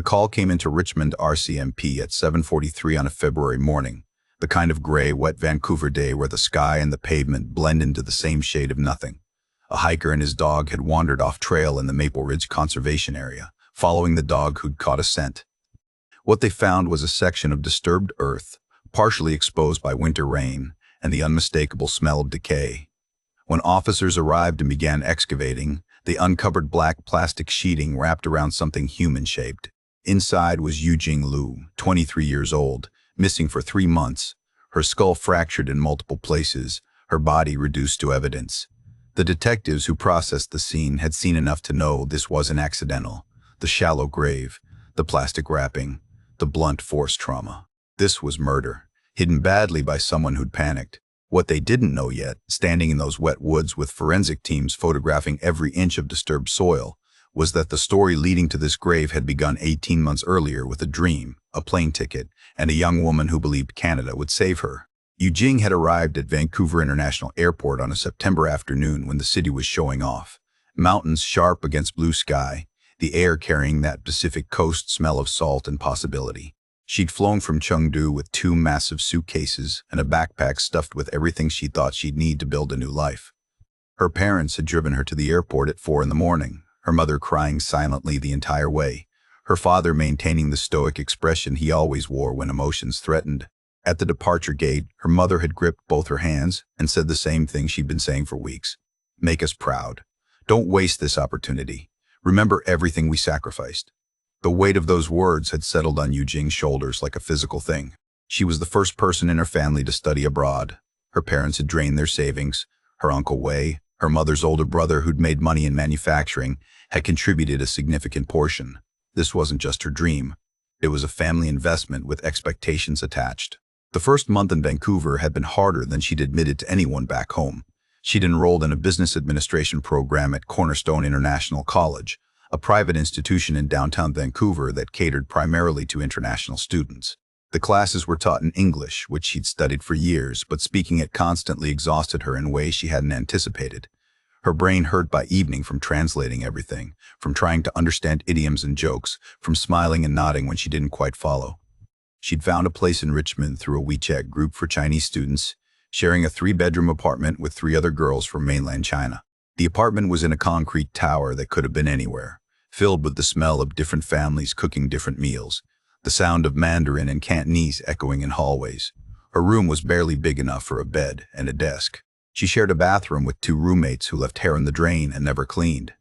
The call came into Richmond RCMP at 7:43 on a February morning, the kind of gray, wet Vancouver day where the sky and the pavement blend into the same shade of nothing. A hiker and his dog had wandered off trail in the Maple Ridge Conservation Area, following the dog who'd caught a scent. What they found was a section of disturbed earth, partially exposed by winter rain, and the unmistakable smell of decay. When officers arrived and began excavating, they uncovered black plastic sheeting wrapped around something human-shaped. Inside was Yujing Liu, 23 years old, missing for 3 months, her skull fractured in multiple places, her body reduced to evidence. The detectives who processed the scene had seen enough to know this wasn't accidental. The shallow grave, the plastic wrapping, the blunt force trauma. This was murder, hidden badly by someone who'd panicked. What they didn't know yet, standing in those wet woods with forensic teams photographing every inch of disturbed soil, was that the story leading to this grave had begun 18 months earlier with a dream, a plane ticket, and a young woman who believed Canada would save her. Yujing had arrived at Vancouver International Airport on a September afternoon when the city was showing off. Mountains sharp against blue sky, the air carrying that Pacific Coast smell of salt and possibility. She'd flown from Chengdu with 2 massive suitcases and a backpack stuffed with everything she thought she'd need to build a new life. Her parents had driven her to the airport at 4 in the morning, her mother crying silently the entire way, her father maintaining the stoic expression he always wore when emotions threatened. At the departure gate, her mother had gripped both her hands and said the same thing she'd been saying for weeks. "Make us proud. Don't waste this opportunity. Remember everything we sacrificed." The weight of those words had settled on Yujing's shoulders like a physical thing. She was the first person in her family to study abroad. Her parents had drained their savings. Her Uncle Wei, her mother's older brother who'd made money in manufacturing, had contributed a significant portion. This wasn't just her dream. It was a family investment with expectations attached. The first month in Vancouver had been harder than she'd admitted to anyone back home. She'd enrolled in a business administration program at Cornerstone International College, a private institution in downtown Vancouver that catered primarily to international students. The classes were taught in English, which she'd studied for years, but speaking it constantly exhausted her in ways she hadn't anticipated. Her brain hurt by evening from translating everything, from trying to understand idioms and jokes, from smiling and nodding when she didn't quite follow. She'd found a place in Richmond through a WeChat group for Chinese students, sharing a 3-bedroom apartment with 3 other girls from mainland China. The apartment was in a concrete tower that could have been anywhere, filled with the smell of different families cooking different meals, the sound of Mandarin and Cantonese echoing in hallways. Her room was barely big enough for a bed and a desk. She shared a bathroom with 2 roommates who left hair in the drain and never cleaned.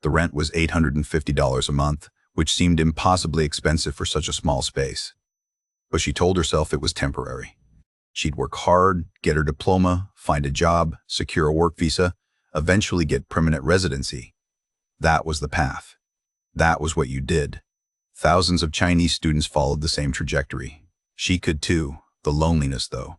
The rent was $850 a month, which seemed impossibly expensive for such a small space. But she told herself it was temporary. She'd work hard, get her diploma, find a job, secure a work visa, eventually get permanent residency. That was the path. That was what you did. Thousands of Chinese students followed the same trajectory. She could too. The loneliness, though.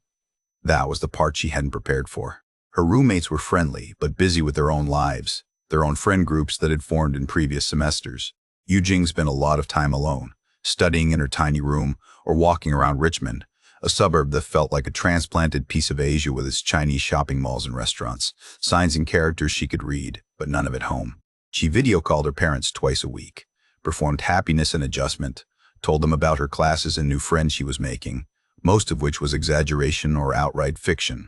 That was the part she hadn't prepared for. Her roommates were friendly, but busy with their own lives, their own friend groups that had formed in previous semesters. Yujing spent a lot of time alone, studying in her tiny room or walking around Richmond, a suburb that felt like a transplanted piece of Asia with its Chinese shopping malls and restaurants, signs and characters she could read, but none of it home. She video called her parents twice a week, performed happiness and adjustment, told them about her classes and new friends she was making, most of which was exaggeration or outright fiction.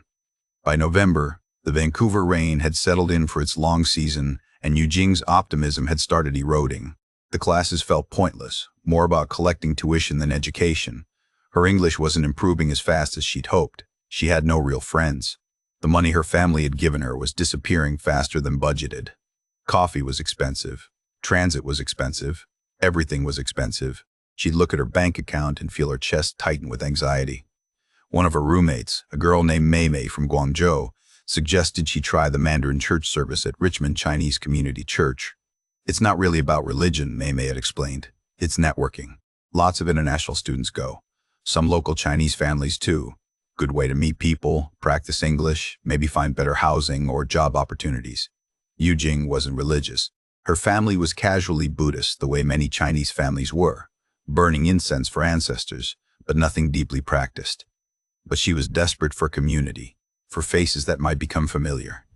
By November, the Vancouver rain had settled in for its long season, and Yujing's optimism had started eroding. The classes felt pointless, more about collecting tuition than education. Her English wasn't improving as fast as she'd hoped. She had no real friends. The money her family had given her was disappearing faster than budgeted. Coffee was expensive. Transit was expensive. Everything was expensive. She'd look at her bank account and feel her chest tighten with anxiety. One of her roommates, a girl named Mei Mei from Guangzhou, suggested she try the Mandarin church service at Richmond Chinese Community Church. "It's not really about religion," Mei Mei had explained. "It's networking. Lots of international students go. Some local Chinese families too. Good way to meet people, practice English, maybe find better housing or job opportunities." Yujing wasn't religious. Her family was casually Buddhist, the way many Chinese families were, burning incense for ancestors, but nothing deeply practiced. But she was desperate for community, for faces that might become familiar.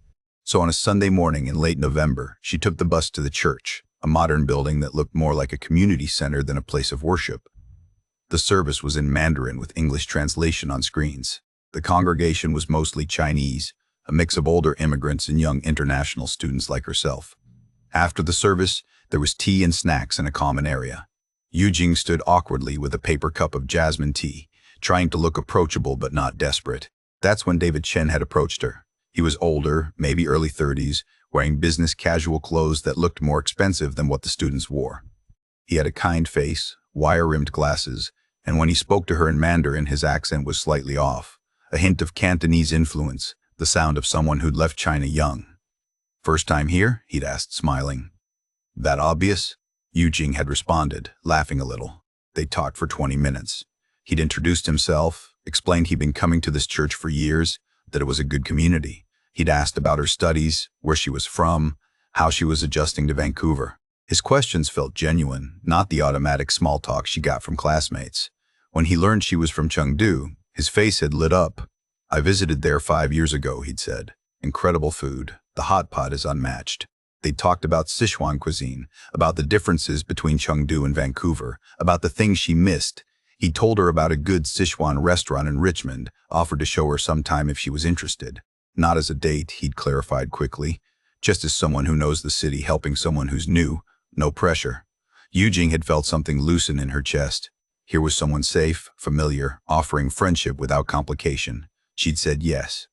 So on a Sunday morning in late November, she took the bus to the church, a modern building that looked more like a community center than a place of worship. The service was in Mandarin with English translation on screens. The congregation was mostly Chinese, a mix of older immigrants and young international students like herself. After the service, there was tea and snacks in a common area. Yu Jing stood awkwardly with a paper cup of jasmine tea, trying to look approachable but not desperate. That's when David Chen had approached her. He was older, maybe early 30s, wearing business casual clothes that looked more expensive than what the students wore. He had a kind face, wire-rimmed glasses, and when he spoke to her in Mandarin, his accent was slightly off, a hint of Cantonese influence, the sound of someone who'd left China young. "First time here?" he'd asked, smiling. "That obvious?" Yu Jing had responded, laughing a little. They'd talked for 20 minutes. He'd introduced himself, explained he'd been coming to this church for years, that it was a good community. He'd asked about her studies, where she was from, how she was adjusting to Vancouver. His questions felt genuine, not the automatic small talk she got from classmates. When he learned she was from Chengdu, his face had lit up. "I visited there 5 years ago," he'd said. "Incredible food. The hot pot is unmatched." They talked about Sichuan cuisine, about the differences between Chengdu and Vancouver, about the things she missed. He told her about a good Sichuan restaurant in Richmond, offered to show her sometime if she was interested. Not as a date, he'd clarified quickly, just as someone who knows the city helping someone who's new, no pressure. Yu Jing had felt something loosen in her chest. Here was someone safe, familiar, offering friendship without complication. She'd said yes.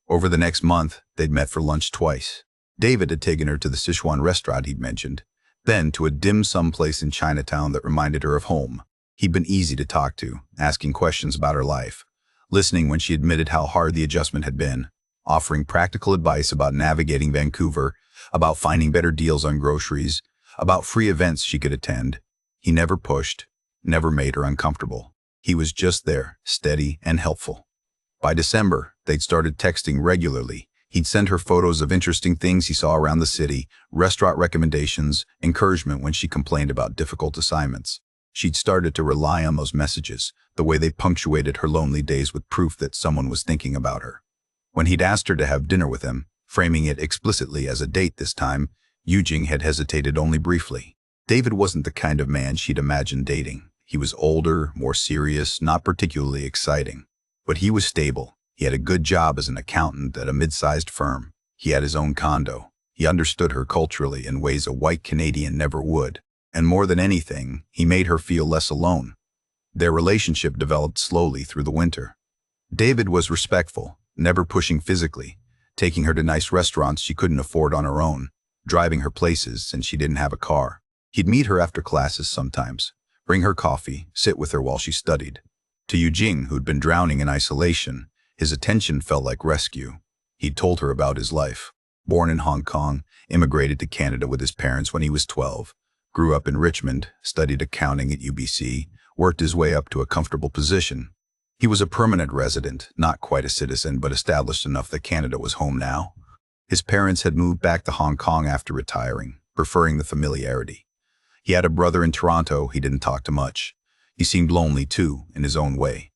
Over the next month, they'd met for lunch twice. David had taken her to the Sichuan restaurant he'd mentioned, then to a dim sum place in Chinatown that reminded her of home. He'd been easy to talk to, asking questions about her life, listening when she admitted how hard the adjustment had been, offering practical advice about navigating Vancouver, about finding better deals on groceries, about free events she could attend. He never pushed, never made her uncomfortable. He was just there, steady and helpful. By December, they'd started texting regularly. He'd send her photos of interesting things he saw around the city, restaurant recommendations, encouragement when she complained about difficult assignments. She'd started to rely on those messages, the way they punctuated her lonely days with proof that someone was thinking about her. When he'd asked her to have dinner with him, framing it explicitly as a date this time, Yu Jing had hesitated only briefly. David wasn't the kind of man she'd imagined dating. He was older, more serious, not particularly exciting. But he was stable. He had a good job as an accountant at a mid-sized firm. He had his own condo. He understood her culturally in ways a white Canadian never would. And more than anything, he made her feel less alone. Their relationship developed slowly through the winter. David was respectful, never pushing physically, taking her to nice restaurants she couldn't afford on her own, driving her places since she didn't have a car. He'd meet her after classes sometimes, bring her coffee, sit with her while she studied. To Yu Jing, who'd been drowning in isolation, his attention felt like rescue. He'd told her about his life. Born in Hong Kong, immigrated to Canada with his parents when he was 12, grew up in Richmond, studied accounting at UBC, worked his way up to a comfortable position. He was a permanent resident, not quite a citizen, but established enough that Canada was home now. His parents had moved back to Hong Kong after retiring, preferring the familiarity. He had a brother in Toronto he didn't talk to much. He seemed lonely too, in his own way.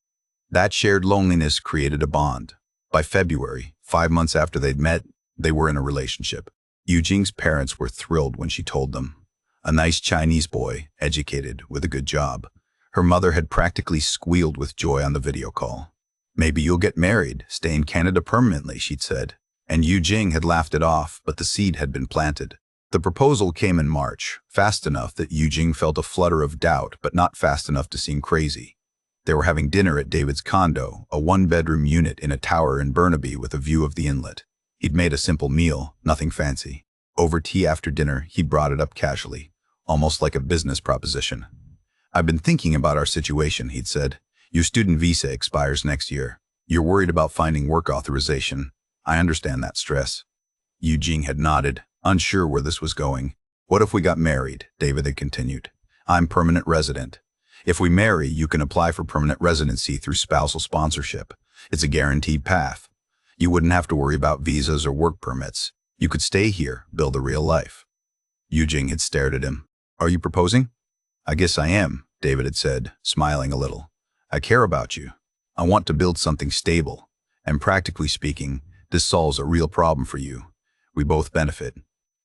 That shared loneliness created a bond. By February, 5 months after they'd met, they were in a relationship. Yu Jing's parents were thrilled when she told them. A nice Chinese boy, educated, with a good job. Her mother had practically squealed with joy on the video call. "Maybe you'll get married, stay in Canada permanently," she'd said. And Yu Jing had laughed it off, but the seed had been planted. The proposal came in March, fast enough that Yu Jing felt a flutter of doubt, but not fast enough to seem crazy. They were having dinner at David's condo, a one-bedroom unit in a tower in Burnaby with a view of the inlet. He'd made a simple meal, nothing fancy. Over tea after dinner, he brought it up casually, almost like a business proposition. "I've been thinking about our situation," he'd said. "Your student visa expires next year. You're worried about finding work authorization. I understand that stress." Yu Jing had nodded, unsure where this was going. "What if we got married?" David had continued. "I'm permanent resident. If we marry, you can apply for permanent residency through spousal sponsorship. It's a guaranteed path. You wouldn't have to worry about visas or work permits. You could stay here, build a real life." Yu Jing had stared at him. "Are you proposing?" "I guess I am," David had said, smiling a little. "I care about you. I want to build something stable. And practically speaking, this solves a real problem for you. We both benefit."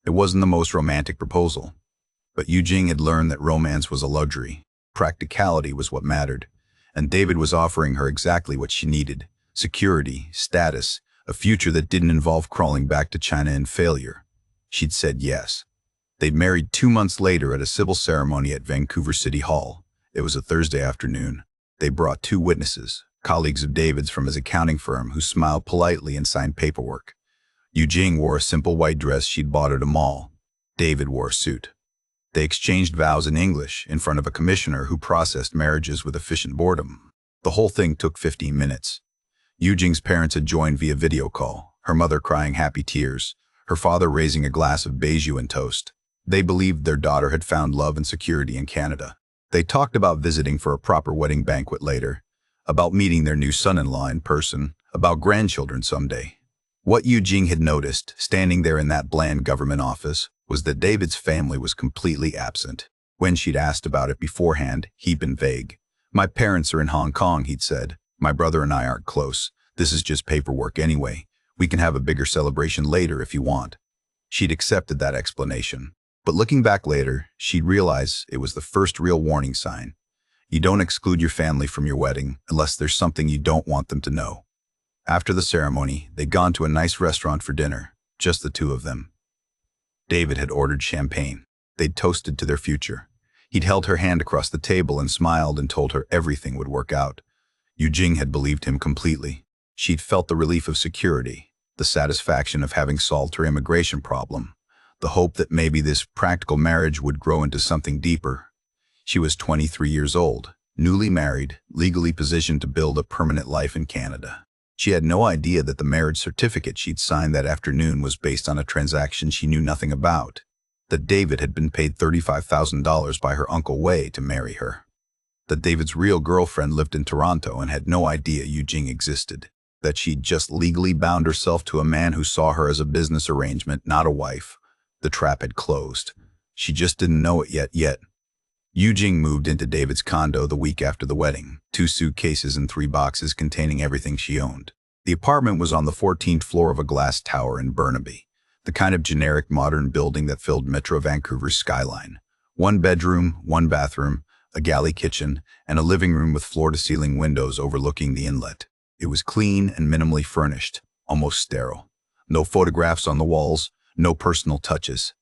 It wasn't the most romantic proposal. But Yu Jing had learned that romance was a luxury. Practicality was what mattered. And David was offering her exactly what she needed: security, status, a future that didn't involve crawling back to China in failure. She'd said yes. They'd married 2 months later at a civil ceremony at Vancouver City Hall. It was a Thursday afternoon. They brought 2 witnesses, colleagues of David's from his accounting firm, who smiled politely and signed paperwork. Yu Jing wore a simple white dress she'd bought at a mall. David wore a suit. They exchanged vows in English in front of a commissioner who processed marriages with efficient boredom. The whole thing took 15 minutes. Yu Jing's parents had joined via video call, her mother crying happy tears, her father raising a glass of baijiu and toast. They believed their daughter had found love and security in Canada. They talked about visiting for a proper wedding banquet later, about meeting their new son-in-law in person, about grandchildren someday. What Yu Jing had noticed, standing there in that bland government office, was that David's family was completely absent. When she'd asked about it beforehand, he'd been vague. "My parents are in Hong Kong," he'd said. "My brother and I aren't close. This is just paperwork anyway. We can have a bigger celebration later if you want." She'd accepted that explanation. But looking back later, she'd realize it was the first real warning sign. You don't exclude your family from your wedding unless there's something you don't want them to know. After the ceremony, they'd gone to a nice restaurant for dinner, just the 2 of them. David had ordered champagne. They'd toasted to their future. He'd held her hand across the table and smiled and told her everything would work out. Yu Jing had believed him completely. She'd felt the relief of security, the satisfaction of having solved her immigration problem, the hope that maybe this practical marriage would grow into something deeper. She was 23 years old, newly married, legally positioned to build a permanent life in Canada. She had no idea that the marriage certificate she'd signed that afternoon was based on a transaction she knew nothing about, that David had been paid $35,000 by her Uncle Wei to marry her, that David's real girlfriend lived in Toronto and had no idea Yu Jing existed, that she'd just legally bound herself to a man who saw her as a business arrangement, not a wife. The trap had closed. She just didn't know it yet. Yu Jing moved into David's condo the week after the wedding, 2 suitcases and 3 boxes containing everything she owned. The apartment was on the 14th floor of a glass tower in Burnaby, the kind of generic modern building that filled Metro Vancouver's skyline. 1 bedroom, 1 bathroom, a galley kitchen, and a living room with floor-to-ceiling windows overlooking the inlet. It was clean and minimally furnished, almost sterile. No photographs on the walls, no personal touches.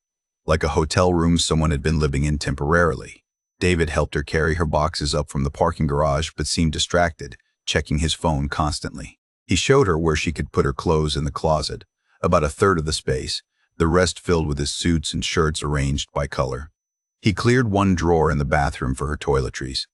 Like a hotel room someone had been living in temporarily. David helped her carry her boxes up from the parking garage but seemed distracted, checking his phone constantly. He showed her where she could put her clothes in the closet, about a third of the space, the rest filled with his suits and shirts arranged by color. He cleared 1 drawer in the bathroom for her toiletries.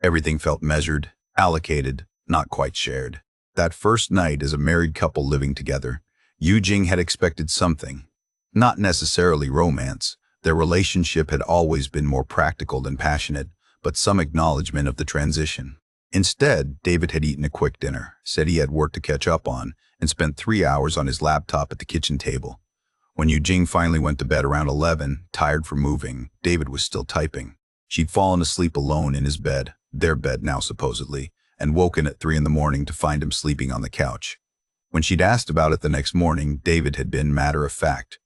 Everything felt measured, allocated, not quite shared. That first night as a married couple living together, Yu Jing had expected something. Not necessarily romance. Their relationship had always been more practical than passionate, but some acknowledgement of the transition. Instead, David had eaten a quick dinner, said he had work to catch up on, and spent 3 hours on his laptop at the kitchen table. When Yu Jing finally went to bed around 11, tired from moving, David was still typing. She'd fallen asleep alone in his bed, their bed now supposedly, and woken at 3 in the morning to find him sleeping on the couch. When she'd asked about it the next morning, David had been matter-of-fact.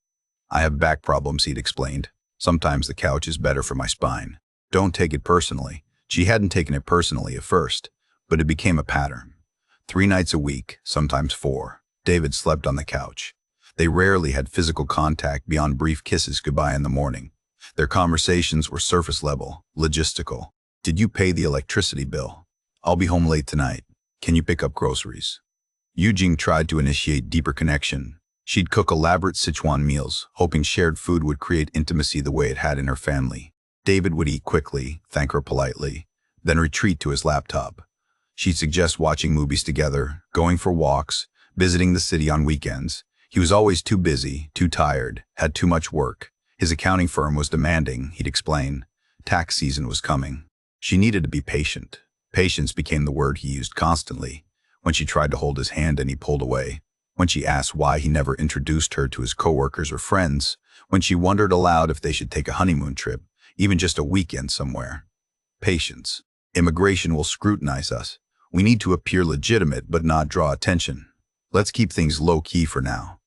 "I have back problems," he'd explained. "Sometimes the couch is better for my spine. Don't take it personally." She hadn't taken it personally at first, but it became a pattern. 3 nights a week, sometimes 4, David slept on the couch. They rarely had physical contact beyond brief kisses goodbye in the morning. Their conversations were surface level, logistical. "Did you pay the electricity bill? I'll be home late tonight. Can you pick up groceries?" Yu Jing tried to initiate deeper connection. She'd cook elaborate Sichuan meals, hoping shared food would create intimacy the way it had in her family. David would eat quickly, thank her politely, then retreat to his laptop. She'd suggest watching movies together, going for walks, visiting the city on weekends. He was always too busy, too tired, had too much work. His accounting firm was demanding, he'd explain. Tax season was coming. She needed to be patient. Patience became the word he used constantly. When she tried to hold his hand and he pulled away. When she asked why he never introduced her to his coworkers or friends. When she wondered aloud if they should take a honeymoon trip, even just a weekend somewhere. Patience. Immigration will scrutinize us. We need to appear legitimate but not draw attention. Let's keep things low-key for now.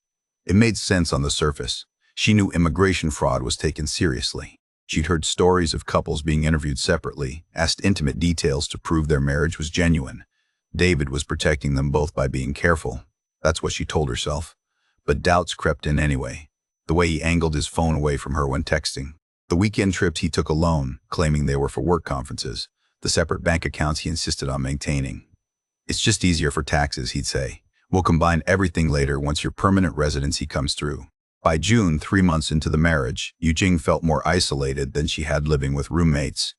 It made sense on the surface. She knew immigration fraud was taken seriously. She'd heard stories of couples being interviewed separately, asked intimate details to prove their marriage was genuine. David was protecting them both by being careful. That's what she told herself. But doubts crept in anyway. The way he angled his phone away from her when texting. The weekend trips he took alone, claiming they were for work conferences. The separate bank accounts he insisted on maintaining. It's just easier for taxes, he'd say. We'll combine everything later once your permanent residency comes through. By June, 3 months into the marriage, Yujing felt more isolated than she had living with roommates.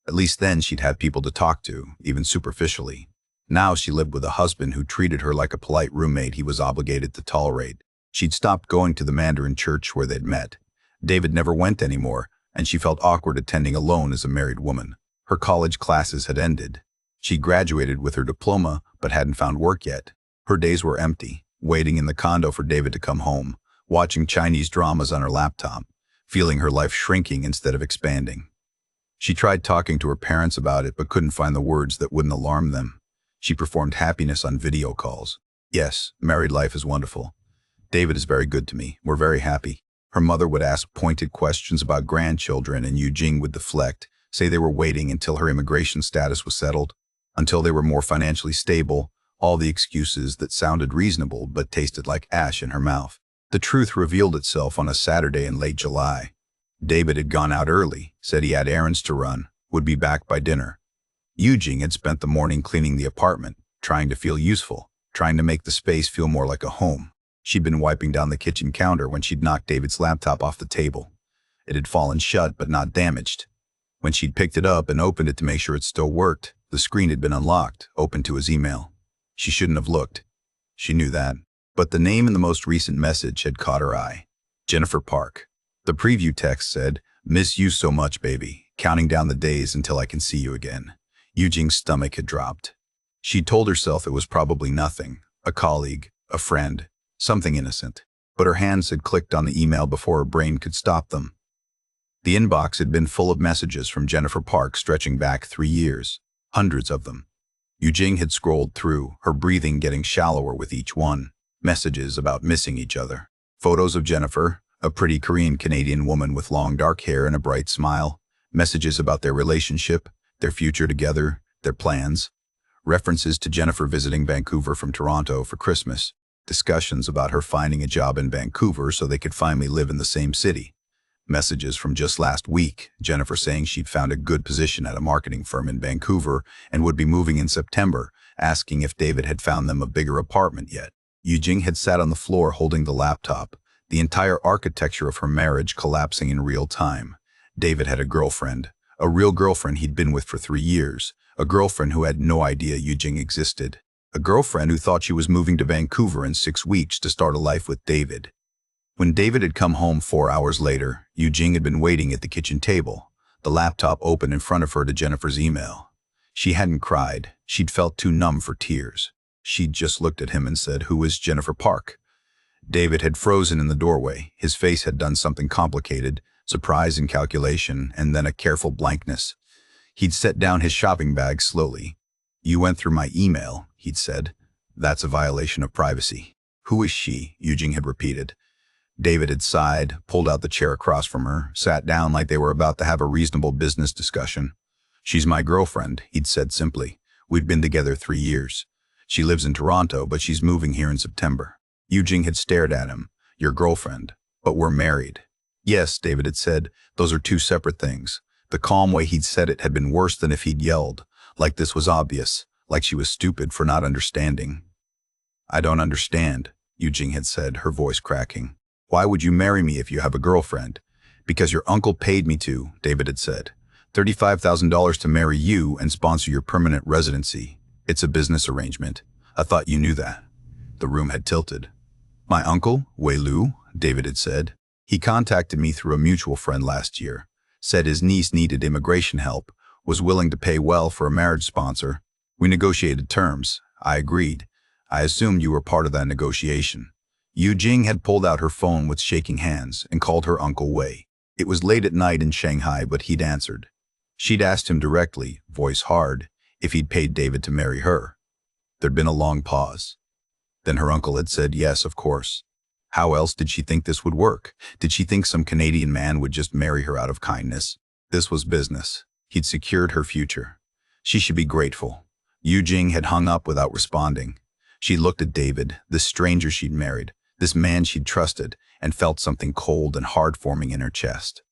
At least then she'd had people to talk to, even superficially. Now she lived with a husband who treated her like a polite roommate he was obligated to tolerate. She'd stopped going to the Mandarin church where they'd met. David never went anymore, and she felt awkward attending alone as a married woman. Her college classes had ended. She graduated with her diploma, but hadn't found work yet. Her days were empty, waiting in the condo for David to come home, watching Chinese dramas on her laptop, feeling her life shrinking instead of expanding. She tried talking to her parents about it, but couldn't find the words that wouldn't alarm them. She performed happiness on video calls. Yes, married life is wonderful. David is very good to me. We're very happy. Her mother would ask pointed questions about grandchildren, and Yujing would deflect, say they were waiting until her immigration status was settled, until they were more financially stable, all the excuses that sounded reasonable but tasted like ash in her mouth. The truth revealed itself on a Saturday in late July. David had gone out early, said he had errands to run, would be back by dinner. Yujing had spent the morning cleaning the apartment, trying to feel useful, trying to make the space feel more like a home. She'd been wiping down the kitchen counter when she'd knocked David's laptop off the table. It had fallen shut but not damaged. When she'd picked it up and opened it to make sure it still worked, the screen had been unlocked, open to his email. She shouldn't have looked. She knew that. But the name in the most recent message had caught her eye. Jennifer Park. The preview text said, "Miss you so much, baby. Counting down the days until I can see you again." Yujing's stomach had dropped. She'd told herself it was probably nothing. A colleague, a friend, something innocent. But her hands had clicked on the email before her brain could stop them. The inbox had been full of messages from Jennifer Park stretching back 3 years. Hundreds of them. Yujing had scrolled through, her breathing getting shallower with each one. Messages about missing each other. Photos of Jennifer, a pretty Korean-Canadian woman with long dark hair and a bright smile. Messages about their relationship, their future together, their plans. References to Jennifer visiting Vancouver from Toronto for Christmas. Discussions about her finding a job in Vancouver so they could finally live in the same city. Messages from just last week, Jennifer saying she'd found a good position at a marketing firm in Vancouver and would be moving in September, asking if David had found them a bigger apartment yet. Yujing had sat on the floor holding the laptop, the entire architecture of her marriage collapsing in real time. David had a girlfriend, a real girlfriend he'd been with for 3 years, a girlfriend who had no idea Yujing existed, a girlfriend who thought she was moving to Vancouver in 6 weeks to start a life with David. When David had come home 4 hours later, Yujing had been waiting at the kitchen table, the laptop open in front of her to Jennifer's email. She hadn't cried. She'd felt too numb for tears. She'd just looked at him and said, "Who is Jennifer Park?" David had frozen in the doorway. His face had done something complicated, surprise and calculation, and then a careful blankness. He'd set down his shopping bag slowly. "You went through my email," he'd said. "That's a violation of privacy." "Who is she?" Yujing had repeated. David had sighed, pulled out the chair across from her, sat down like they were about to have a reasonable business discussion. "She's my girlfriend," he'd said simply. "We'd been together 3 years. She lives in Toronto, but she's moving here in September." Yujing had stared at him. "Your girlfriend. But we're married." "Yes," David had said. "Those are 2 separate things." The calm way he'd said it had been worse than if he'd yelled. Like this was obvious. Like she was stupid for not understanding. "I don't understand," Yujing had said, her voice cracking. "Why would you marry me if you have a girlfriend?" "Because your uncle paid me to," David had said. $35,000 to marry you and sponsor your permanent residency. It's a business arrangement. I thought you knew that." The room had tilted. "My uncle, Wei Lu," David had said. "He contacted me through a mutual friend last year. Said his niece needed immigration help, was willing to pay well for a marriage sponsor. We negotiated terms. I agreed. I assumed you were part of that negotiation." Yujing had pulled out her phone with shaking hands and called her Uncle Wei. It was late at night in Shanghai, but he'd answered. She'd asked him directly, voice hard, if he'd paid David to marry her. There'd been a long pause. Then her uncle had said, "Yes, of course." How else did she think this would work? Did she think some Canadian man would just marry her out of kindness? This was business. He'd secured her future. She should be grateful. Yu Jing had hung up without responding. She looked at David, this stranger she'd married, this man she'd trusted, and felt something cold and hard forming in her chest.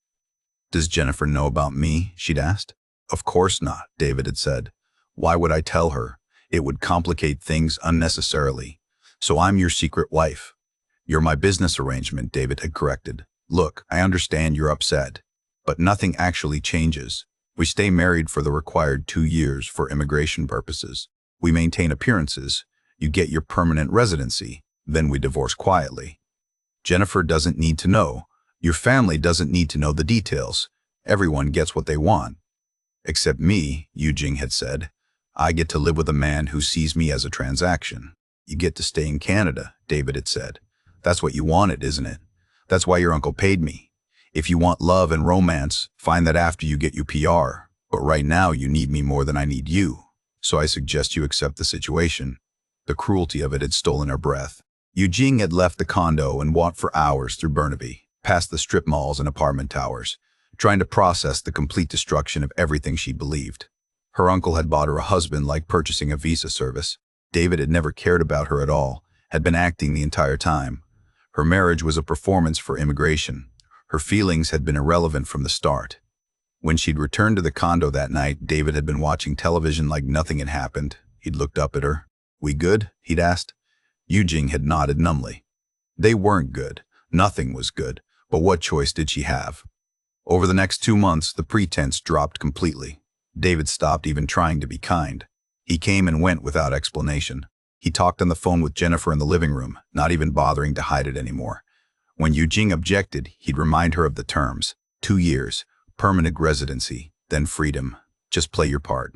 "Does Jennifer know about me?" she'd asked. "Of course not," David had said. "Why would I tell her? It would complicate things unnecessarily. So I'm your secret wife." "You're my business arrangement," David had corrected. "Look, I understand you're upset, but nothing actually changes. We stay married for the required 2 years for immigration purposes. We maintain appearances. You get your permanent residency. Then we divorce quietly. Jennifer doesn't need to know. Your family doesn't need to know the details. Everyone gets what they want. Except me," Yu Jing had said. "I get to live with a man who sees me as a transaction." "You get to stay in Canada," David had said. "That's what you wanted, isn't it? That's why your uncle paid me. If you want love and romance, find that after you get your PR. But right now you need me more than I need you. So I suggest you accept the situation." The cruelty of it had stolen her breath. Yu Jing had left the condo and walked for hours through Burnaby, past the strip malls and apartment towers, trying to process the complete destruction of everything she believed. Her uncle had bought her a husband like purchasing a visa service. David had never cared about her at all, had been acting the entire time. Her marriage was a performance for immigration. Her feelings had been irrelevant from the start. When she'd returned to the condo that night, David had been watching television like nothing had happened. He'd looked up at her. "We good?" he'd asked. Yu Jing had nodded numbly. They weren't good. Nothing was good. But what choice did she have? Over the next 2 months, the pretense dropped completely. David stopped even trying to be kind. He came and went without explanation. He talked on the phone with Jennifer in the living room, not even bothering to hide it anymore. When Yu Jing objected, he'd remind her of the terms. 2 years, permanent residency, then freedom. Just play your part.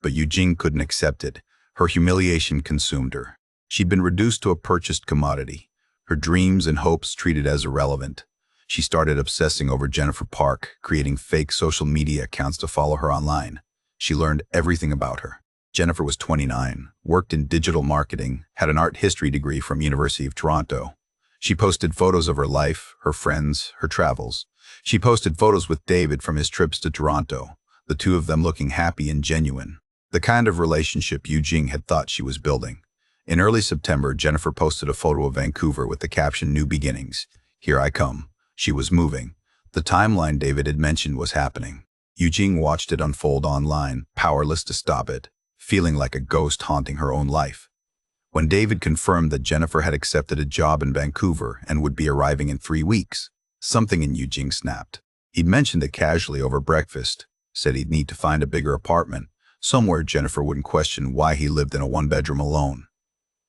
But Yu Jing couldn't accept it. Her humiliation consumed her. She'd been reduced to a purchased commodity, her dreams and hopes treated as irrelevant. She started obsessing over Jennifer Park, creating fake social media accounts to follow her online. She learned everything about her. Jennifer was 29, worked in digital marketing, had an art history degree from University of Toronto. She posted photos of her life, her friends, her travels. She posted photos with David from his trips to Toronto, the two of them looking happy and genuine. The kind of relationship Yu Jing had thought she was building. In early September, Jennifer posted a photo of Vancouver with the caption "New Beginnings." "Here I come." She was moving. The timeline David had mentioned was happening. Yu Jing watched it unfold online, powerless to stop it, feeling like a ghost haunting her own life. When David confirmed that Jennifer had accepted a job in Vancouver and would be arriving in 3 weeks, something in Yu Jing snapped. He'd mentioned it casually over breakfast, said he'd need to find a bigger apartment, somewhere Jennifer wouldn't question why he lived in a one-bedroom alone.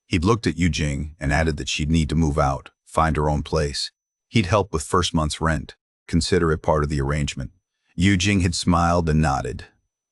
He'd looked at Yu Jing and added that she'd need to move out, find her own place. He'd help with first month's rent, consider it part of the arrangement. Yu Jing had smiled and nodded.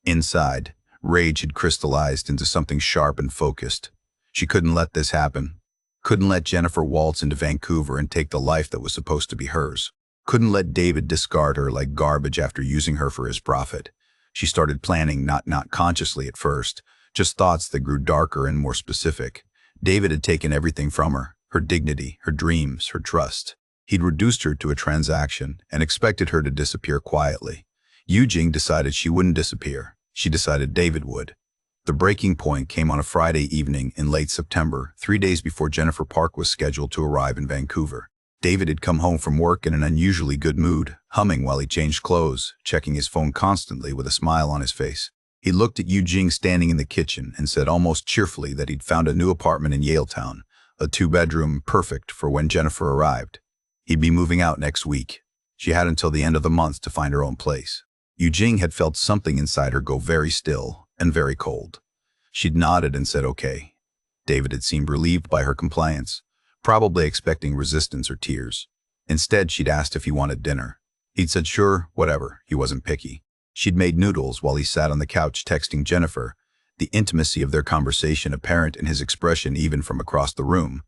Inside, rage had crystallized into something sharp and focused. She couldn't let this happen. Couldn't let Jennifer waltz into Vancouver and take the life that was supposed to be hers. Couldn't let David discard her like garbage after using her for his profit. She started planning, not consciously at first, just thoughts that grew darker and more specific. David had taken everything from her dignity, her dreams, her trust. He'd reduced her to a transaction and expected her to disappear quietly. Yu Jing decided she wouldn't disappear. She decided David would. The breaking point came on a Friday evening in late September, 3 days before Jennifer Park was scheduled to arrive in Vancouver. David had come home from work in an unusually good mood, humming while he changed clothes, checking his phone constantly with a smile on his face. He looked at Yu Jing standing in the kitchen and said almost cheerfully that he'd found a new apartment in Yaletown, a 2-bedroom, perfect for when Jennifer arrived. He'd be moving out next week. She had until the end of the month to find her own place. Yu Jing had felt something inside her go very still and very cold. She'd nodded and said okay. David had seemed relieved by her compliance, probably expecting resistance or tears. Instead, she'd asked if he wanted dinner. He'd said sure, whatever, he wasn't picky. She'd made noodles while he sat on the couch texting Jennifer, the intimacy of their conversation apparent in his expression even from across the room.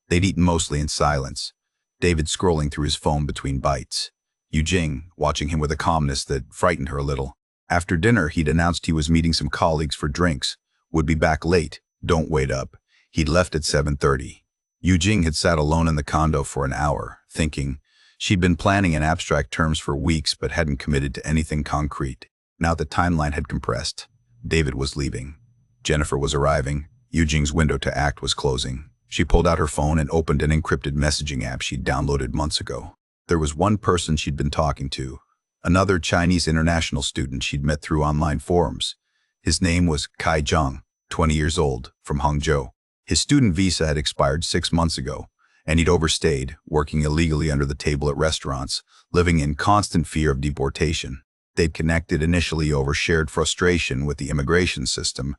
They'd eaten mostly in silence, David scrolling through his phone between bites. Yu Jing, watching him with a calmness that frightened her a little. After dinner, he'd announced he was meeting some colleagues for drinks, would be back late, don't wait up. He'd left at 7:30. Yu Jing had sat alone in the condo for an hour, thinking. She'd been planning in abstract terms for weeks but hadn't committed to anything concrete. Now the timeline had compressed. David was leaving. Jennifer was arriving. Yu Jing's window to act was closing. She pulled out her phone and opened an encrypted messaging app she'd downloaded months ago. There was one person she'd been talking to, another Chinese international student she'd met through online forums. His name was Kai Zhang, 20 years old, from Hangzhou. His student visa had expired 6 months ago, and he'd overstayed, working illegally under the table at restaurants, living in constant fear of deportation. They'd connected initially over shared frustration with the immigration system,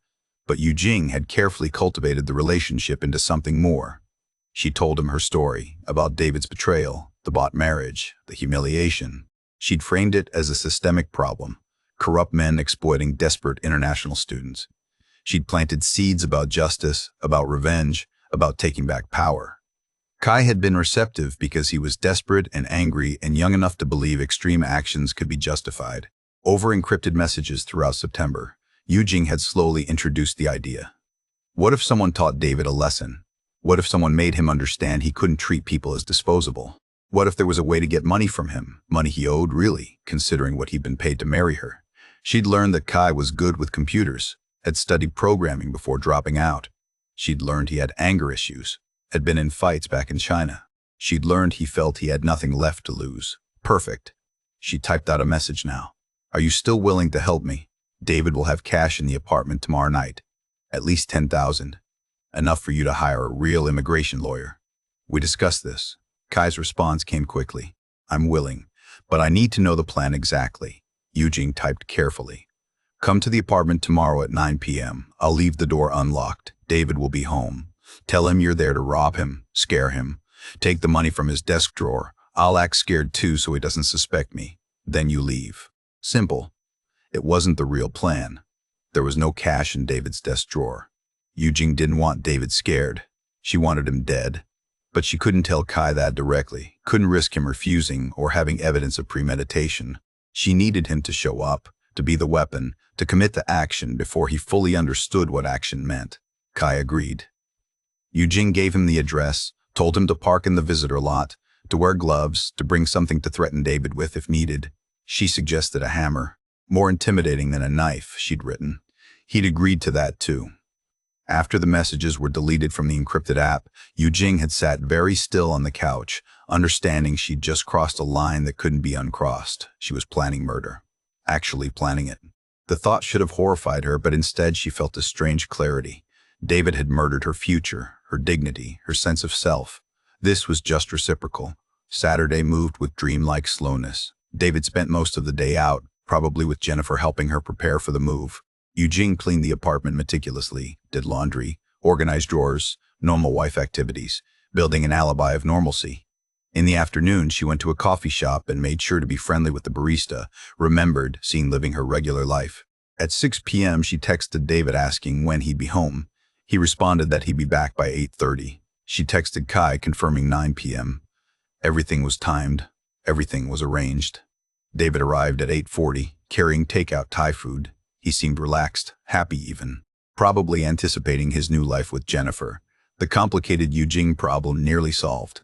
but Yu Jing had carefully cultivated the relationship into something more. She told him her story about David's betrayal, the bought marriage, the humiliation. She'd framed it as a systemic problem, corrupt men exploiting desperate international students. She'd planted seeds about justice, about revenge, about taking back power. Kai had been receptive because he was desperate and angry and young enough to believe extreme actions could be justified. Over encrypted messages throughout September, Yu Jing had slowly introduced the idea. What if someone taught David a lesson? What if someone made him understand he couldn't treat people as disposable? What if there was a way to get money from him, money he owed really, considering what he'd been paid to marry her? She'd learned that Kai was good with computers, had studied programming before dropping out. She'd learned he had anger issues, had been in fights back in China. She'd learned he felt he had nothing left to lose. Perfect. She typed out a message now. Are you still willing to help me? David will have cash in the apartment tomorrow night. At least 10,000. Enough for you to hire a real immigration lawyer. We discussed this. Kai's response came quickly. I'm willing, but I need to know the plan exactly. Yu Jing typed carefully. Come to the apartment tomorrow at 9 p.m. I'll leave the door unlocked. David will be home. Tell him you're there to rob him, scare him. Take the money from his desk drawer. I'll act scared too so he doesn't suspect me. Then you leave. Simple. It wasn't the real plan. There was no cash in David's desk drawer. Yu Jing didn't want David scared. She wanted him dead. But she couldn't tell Kai that directly, couldn't risk him refusing or having evidence of premeditation. She needed him to show up, to be the weapon, to commit the action before he fully understood what action meant. Kai agreed. Yu Jing gave him the address, told him to park in the visitor lot, to wear gloves, to bring something to threaten David with if needed. She suggested a hammer, more intimidating than a knife, she'd written. He'd agreed to that too. After the messages were deleted from the encrypted app, Yu Jing had sat very still on the couch, understanding she'd just crossed a line that couldn't be uncrossed. She was planning murder. Actually planning it. The thought should have horrified her, but instead she felt a strange clarity. David had murdered her future, her dignity, her sense of self. This was just reciprocal. Saturday moved with dreamlike slowness. David spent most of the day out, probably with Jennifer helping her prepare for the move. Yu Jing cleaned the apartment meticulously, did laundry, organized drawers, normal wife activities, building an alibi of normalcy. In the afternoon, she went to a coffee shop and made sure to be friendly with the barista, remembered, seen living her regular life. At 6 p.m., she texted David asking when he'd be home. He responded that he'd be back by 8:30. She texted Kai confirming 9 p.m. Everything was timed. Everything was arranged. David arrived at 8:40, carrying takeout Thai food. He seemed relaxed, happy even, probably anticipating his new life with Jennifer. The complicated Yu Jing problem nearly solved.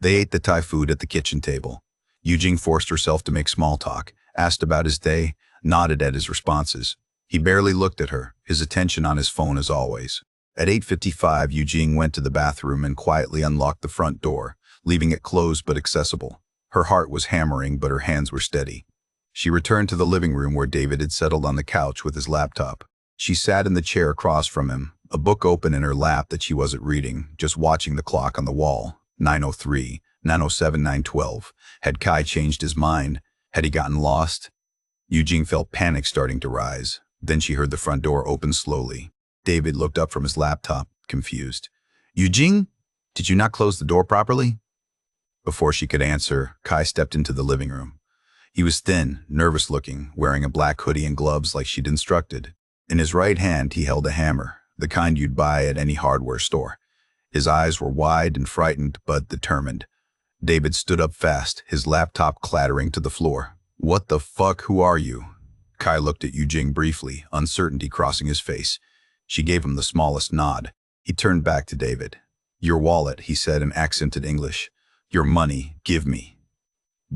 They ate the Thai food at the kitchen table. Yu Jing forced herself to make small talk, asked about his day, nodded at his responses. He barely looked at her, his attention on his phone as always. At 8:55, Yu Jing went to the bathroom and quietly unlocked the front door, leaving it closed but accessible. Her heart was hammering, but her hands were steady. She returned to the living room where David had settled on the couch with his laptop. She sat in the chair across from him, a book open in her lap that she wasn't reading, just watching the clock on the wall. 9:03, 9:07, 9:12. Had Kai changed his mind? Had he gotten lost? Yu Jing felt panic starting to rise. Then she heard the front door open slowly. David looked up from his laptop, confused. Yu Jing, did you not close the door properly? Before she could answer, Kai stepped into the living room. He was thin, nervous-looking, wearing a black hoodie and gloves like she'd instructed. In his right hand, he held a hammer, the kind you'd buy at any hardware store. His eyes were wide and frightened, but determined. David stood up fast, his laptop clattering to the floor. What the fuck, who are you? Kai looked at Yu Jing briefly, uncertainty crossing his face. She gave him the smallest nod. He turned back to David. Your wallet, he said in accented English. Your money, give me.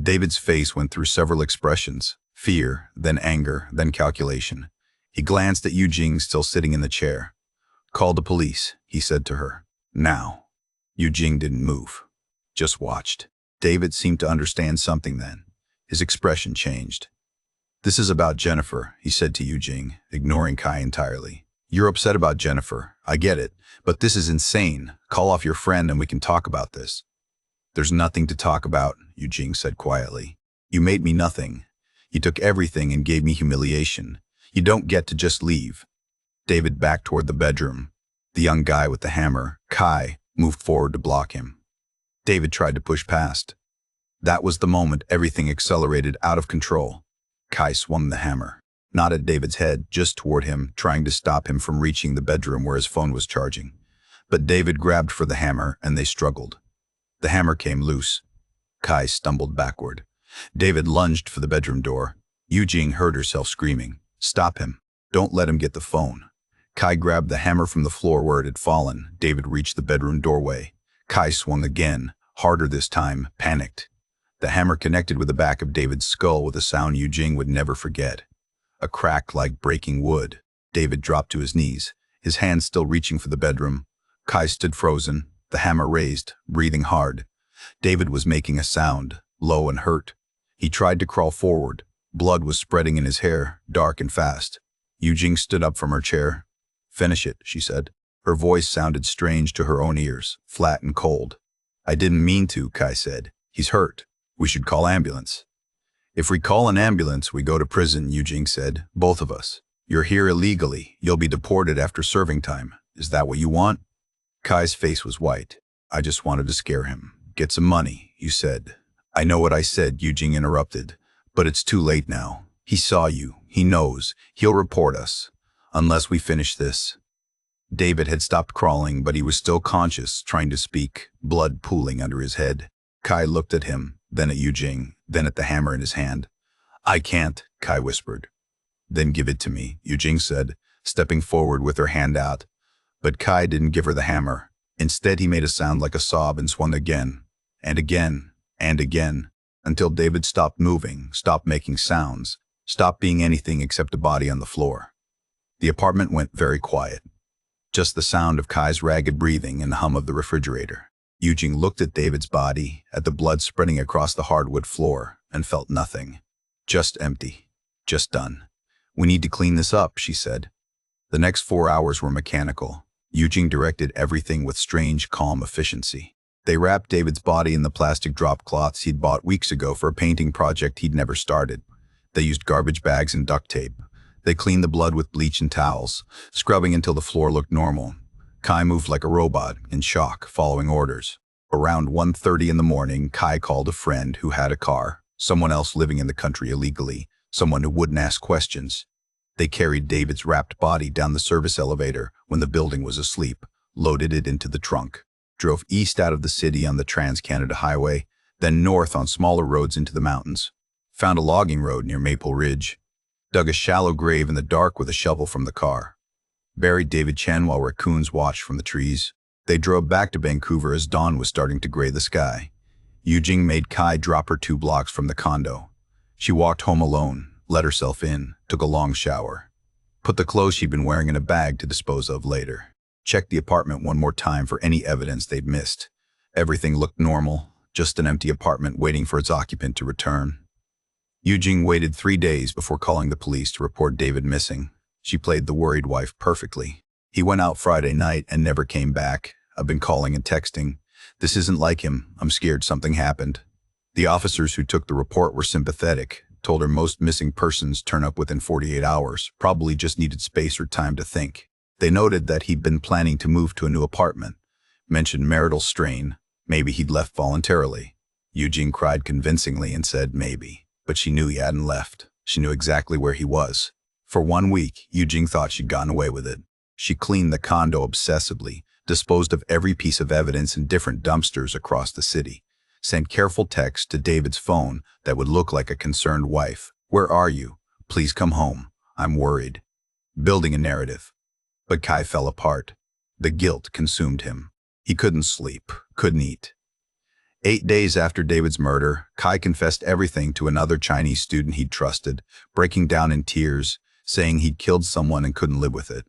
David's face went through several expressions, fear, then anger, then calculation. He glanced at Eugene still sitting in the chair. Call the police, he said to her. Now. Eugene didn't move, just watched. David seemed to understand something then. His expression changed. This is about Jennifer, he said to Eugene, ignoring Kai entirely. You're upset about Jennifer, I get it, but this is insane. Call off your friend and we can talk about this. There's nothing to talk about, Eugene said quietly. You made me nothing. You took everything and gave me humiliation. You don't get to just leave. David backed toward the bedroom. The young guy with the hammer, Kai, moved forward to block him. David tried to push past. That was the moment everything accelerated out of control. Kai swung the hammer, not at David's head, just toward him, trying to stop him from reaching the bedroom where his phone was charging. But David grabbed for the hammer and they struggled. The hammer came loose. Kai stumbled backward. David lunged for the bedroom door. Eugene heard herself screaming. Stop him. Don't let him get the phone. Kai grabbed the hammer from the floor where it had fallen. David reached the bedroom doorway. Kai swung again, harder this time, panicked. The hammer connected with the back of David's skull with a sound Eugene would never forget. A crack like breaking wood. David dropped to his knees, his hands still reaching for the bedroom. Kai stood frozen, the hammer raised, breathing hard. David was making a sound, low and hurt. He tried to crawl forward. Blood was spreading in his hair, dark and fast. Eugene stood up from her chair. Finish it, she said. Her voice sounded strange to her own ears, flat and cold. I didn't mean to, Kai said. He's hurt. We should call ambulance. If we call an ambulance, we go to prison, Eugene said. Both of us. You're here illegally. You'll be deported after serving time. Is that what you want? Kai's face was white. I just wanted to scare him. Get some money, you said. I know what I said, Eugene interrupted. But it's too late now. He saw you. He knows. He'll report us. Unless we finish this. David had stopped crawling, but he was still conscious, trying to speak, blood pooling under his head. Kai looked at him, then at Eugene, then at the hammer in his hand. I can't, Kai whispered. Then give it to me, Eugene said, stepping forward with her hand out. But Kai didn't give her the hammer. Instead, he made a sound like a sob and swung again, and again, and again, until David stopped moving, stopped making sounds, stopped being anything except a body on the floor. The apartment went very quiet. Just the sound of Kai's ragged breathing and the hum of the refrigerator. Eugene looked at David's body, at the blood spreading across the hardwood floor, and felt nothing. Just empty. Just done. We need to clean this up, she said. The next 4 hours were mechanical. Eugene directed everything with strange, calm efficiency. They wrapped David's body in the plastic drop cloths he'd bought weeks ago for a painting project he'd never started. They used garbage bags and duct tape. They cleaned the blood with bleach and towels, scrubbing until the floor looked normal. Kai moved like a robot, in shock, following orders. Around 1:30 in the morning, Kai called a friend who had a car, someone else living in the country illegally, someone who wouldn't ask questions. They carried David's wrapped body down the service elevator when the building was asleep, loaded it into the trunk, drove east out of the city on the Trans-Canada Highway, then north on smaller roads into the mountains. Found a logging road near Maple Ridge. Dug a shallow grave in the dark with a shovel from the car. Buried David Chen while raccoons watched from the trees. They drove back to Vancouver as dawn was starting to gray the sky. Eugene made Kai drop her 2 blocks from the condo. She walked home alone, let herself in, took a long shower. Put the clothes she'd been wearing in a bag to dispose of later. Checked the apartment one more time for any evidence they'd missed. Everything looked normal, just an empty apartment waiting for its occupant to return. Eugene waited 3 days before calling the police to report David missing. She played the worried wife perfectly. He went out Friday night and never came back. I've been calling and texting. This isn't like him. I'm scared something happened. The officers who took the report were sympathetic, told her most missing persons turn up within 48 hours, probably just needed space or time to think. They noted that he'd been planning to move to a new apartment, mentioned marital strain, maybe he'd left voluntarily. Eugene cried convincingly and said maybe, but she knew he hadn't left. She knew exactly where he was. For 1 week, Eugene thought she'd gotten away with it. She cleaned the condo obsessively, disposed of every piece of evidence in different dumpsters across the city, sent careful texts to David's phone that would look like a concerned wife. Where are you? Please come home. I'm worried. Building a narrative. But Kai fell apart. The guilt consumed him. He couldn't sleep, couldn't eat. 8 days after David's murder, Kai confessed everything to another Chinese student he'd trusted, breaking down in tears, saying he'd killed someone and couldn't live with it.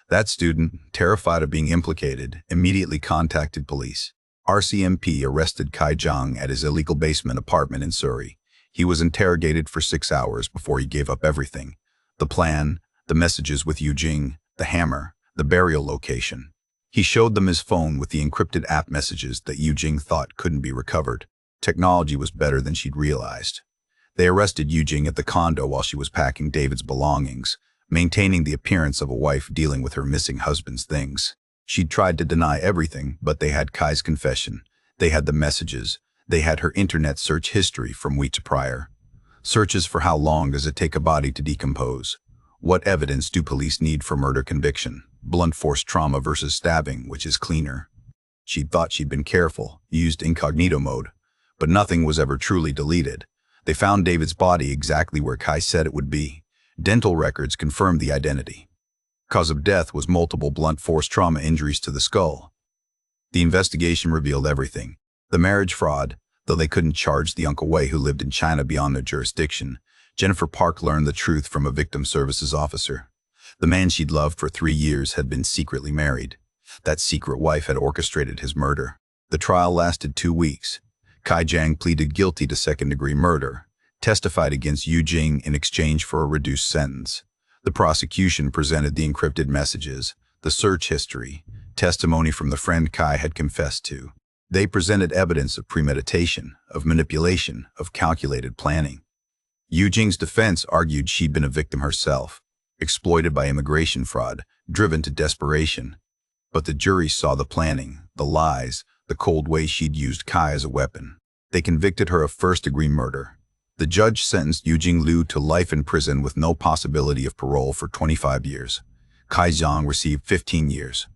That student, terrified of being implicated, immediately contacted police. RCMP arrested Kai Jiang at his illegal basement apartment in Surrey. He was interrogated for 6 hours before he gave up everything. The plan, the messages with Yu Jing, the hammer, the burial location. He showed them his phone with the encrypted app messages that Yu Jing thought couldn't be recovered. Technology was better than she'd realized. They arrested Yu Jing at the condo while she was packing David's belongings, maintaining the appearance of a wife dealing with her missing husband's things. She'd tried to deny everything, but they had Kai's confession. They had the messages. They had her internet search history from weeks prior. Searches for how long does it take a body to decompose? What evidence do police need for murder conviction? Blunt force trauma versus stabbing, which is cleaner? She'd thought she'd been careful, used incognito mode, but nothing was ever truly deleted. They found David's body exactly where Kai said it would be. Dental records confirmed the identity. Cause of death was multiple blunt force trauma injuries to the skull. The investigation revealed everything. The marriage fraud, though they couldn't charge the Uncle Wei who lived in China beyond their jurisdiction, Jennifer Park learned the truth from a victim services officer. The man she'd loved for 3 years had been secretly married. That secret wife had orchestrated his murder. The trial lasted 2 weeks. Kai Jiang pleaded guilty to second-degree murder, testified against Yu Jing in exchange for a reduced sentence. The prosecution presented the encrypted messages, the search history, testimony from the friend Kai had confessed to. They presented evidence of premeditation, of manipulation, of calculated planning. Yu Jing's defense argued she'd been a victim herself, exploited by immigration fraud, driven to desperation. But the jury saw the planning, the lies, the cold way she'd used Kai as a weapon. They convicted her of first-degree murder. The judge sentenced Yu Jing Liu to life in prison with no possibility of parole for 25 years. Kai Jiang received 15 years.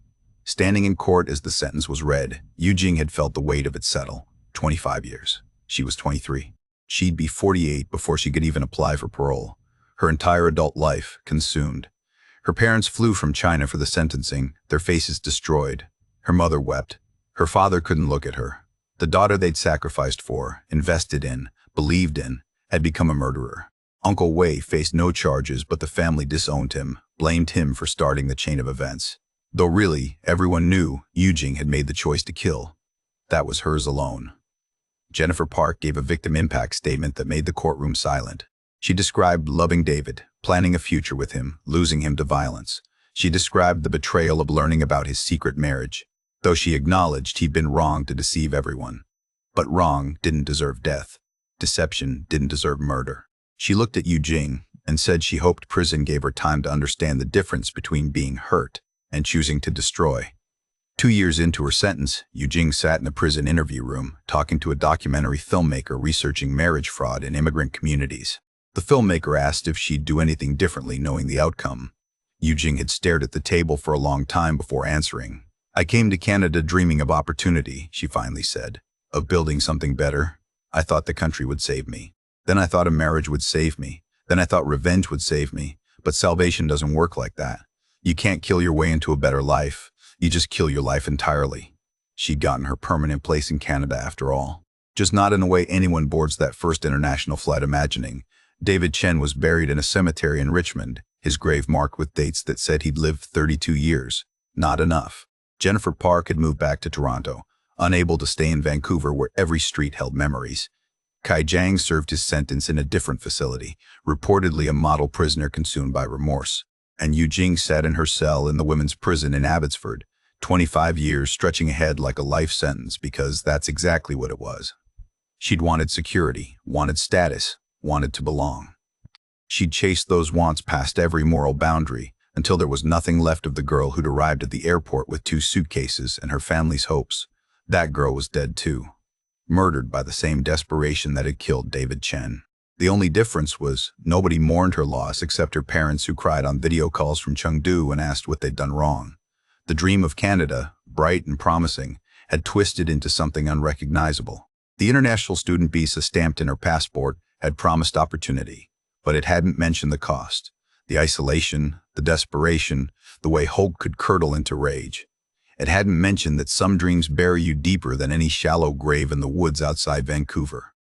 Standing in court as the sentence was read, Yu Jing had felt the weight of it settle. 25 years. She was 23. She'd be 48 before she could even apply for parole. Her entire adult life consumed. Her parents flew from China for the sentencing, their faces destroyed. Her mother wept. Her father couldn't look at her. The daughter they'd sacrificed for, invested in, believed in, had become a murderer. Uncle Wei faced no charges, but the family disowned him, blamed him for starting the chain of events. Though really, everyone knew Yu Jing had made the choice to kill. That was hers alone. Jennifer Park gave a victim impact statement that made the courtroom silent. She described loving David, planning a future with him, losing him to violence. She described the betrayal of learning about his secret marriage, though she acknowledged he'd been wrong to deceive everyone. But wrong didn't deserve death. Deception didn't deserve murder. She looked at Yu Jing and said she hoped prison gave her time to understand the difference between being hurt and choosing to destroy. 2 years into her sentence, Yu Jing sat in a prison interview room talking to a documentary filmmaker researching marriage fraud in immigrant communities. The filmmaker asked if she'd do anything differently knowing the outcome. Yu Jing had stared at the table for a long time before answering. "I came to Canada dreaming of opportunity," she finally said, "of building something better. I thought the country would save me. Then I thought a marriage would save me. Then I thought revenge would save me. But salvation doesn't work like that. You can't kill your way into a better life. You just kill your life entirely." She'd gotten her permanent place in Canada after all. Just not in a way anyone boards that first international flight imagining. David Chen was buried in a cemetery in Richmond, his grave marked with dates that said he'd lived 32 years. Not enough. Jennifer Park had moved back to Toronto, unable to stay in Vancouver where every street held memories. Kai Jiang served his sentence in a different facility, reportedly a model prisoner consumed by remorse. And Yu Jing sat in her cell in the women's prison in Abbotsford, 25 years stretching ahead like a life sentence because that's exactly what it was. She'd wanted security, wanted status, wanted to belong. She'd chased those wants past every moral boundary until there was nothing left of the girl who'd arrived at the airport with 2 suitcases and her family's hopes. That girl was dead too, murdered by the same desperation that had killed David Chen. The only difference was nobody mourned her loss except her parents who cried on video calls from Chengdu and asked what they'd done wrong. The dream of Canada, bright and promising, had twisted into something unrecognizable. The international student visa stamped in her passport had promised opportunity, but it hadn't mentioned the cost, the isolation, the desperation, the way hope could curdle into rage. It hadn't mentioned that some dreams bury you deeper than any shallow grave in the woods outside Vancouver.